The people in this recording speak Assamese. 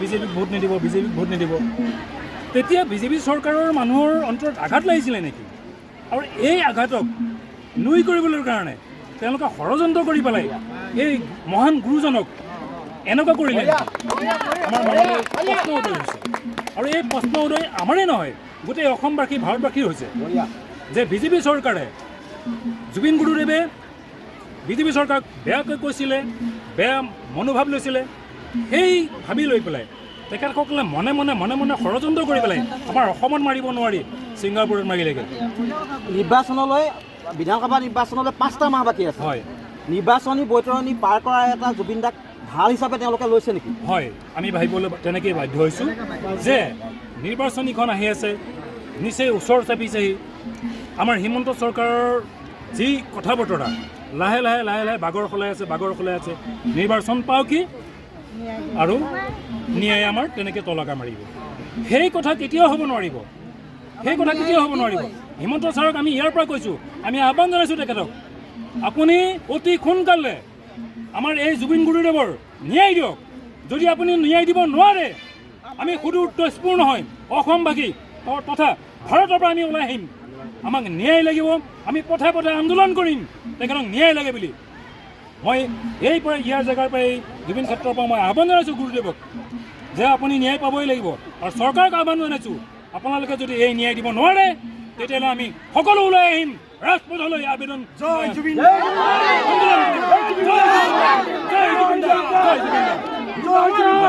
বিজেপিক ভোট নিদিব তেতিয়া বিজেপি চৰকাৰৰ মানুহৰ অন্তৰত আঘাত লাগিছিলে নেকি? আৰু এই আঘাতক নুই কৰিবলৈ কাৰণে তেওঁলোকে ষড়যন্ত্ৰ কৰি পেলাই এই মহান গুৰুজনক এনেকুৱা কৰিলে আমাৰ মনলৈ প্ৰশ্ন উদয় হৈছে। আৰু এই প্ৰশ্ন উদয় আমাৰেই নহয়, গোটেই অসমবাসী ভাৰতবাসীৰ হৈছে যে বিজেপি চৰকাৰে জুবিন গুৰুদেৱে বিজেপি চৰকাৰক বেয়াকৈ কৈছিলে, বেয়া মনোভাৱ লৈছিলে, সেই ভাবি লৈ পেলাই তেখেতসকলে মনে মনে ষড়যন্ত্ৰ কৰি পেলাই আমাৰ অসমত মাৰিব নোৱাৰি ছিংগাপুৰত মাৰিলেগৈ। নিৰ্বাচনলৈ বিধানসভা নিৰ্বাচনলৈ 5টা মাহ বাকী আছে। হয়, নিৰ্বাচনী বৈতৰণি পাৰ কৰা এটা জুবিন দাক ঢাল হিচাপে তেওঁলোকে লৈছে নেকি? হয়, আমি ভাবিবলৈ তেনেকেই বাধ্য হৈছোঁ যে নিৰ্বাচনীখন আহি আছে, নিচেই ওচৰ চাপিছেহি। আমাৰ হিমন্ত চৰকাৰৰ যি কথা বতৰা লাহে লাহে বাগৰ সলাই আছে। নিৰ্বাচন পাওঁ কি আৰু ন্যায় আমাৰ তেনেকৈ তলকা মাৰিব। সেই কথা কেতিয়াও হ'ব নোৱাৰিব। হিমন্ত ছাৰক আমি ইয়াৰ পৰা কৈছোঁ, আমি আহ্বান জনাইছোঁ তেখেতক, আপুনি অতি সোনকালে আমাৰ এই জুবিন গুৰুদেৱৰ ন্যায় দিয়ক। যদি আপুনি ন্যায় দিব নোৱাৰে, আমি সুদূৰ তেজপুৰ নহয়, অসমবাসী তথা ভাৰতৰ পৰা আমি ওলাই আহিম। আমাক ন্যায় লাগিব, আমি পথে আন্দোলন কৰিম তেখেতক ন্যায় লাগে বুলি। মই ইয়াৰ জেগাৰ পৰা এই জুবিন ক্ষেত্ৰৰ পৰা মই আহ্বান জনাইছোঁ গুৰুদেৱক যে আপুনি ন্যায় পাবই লাগিব। আৰু চৰকাৰক আহ্বান জনাইছোঁ, আপোনালোকে যদি এই ন্যায় দিব নোৱাৰে তেতিয়াহ'লে আমি সকলো ওলাই আহিম ৰাজপথলৈ আবেদন। জয় জুবিন, জয় জুবিন।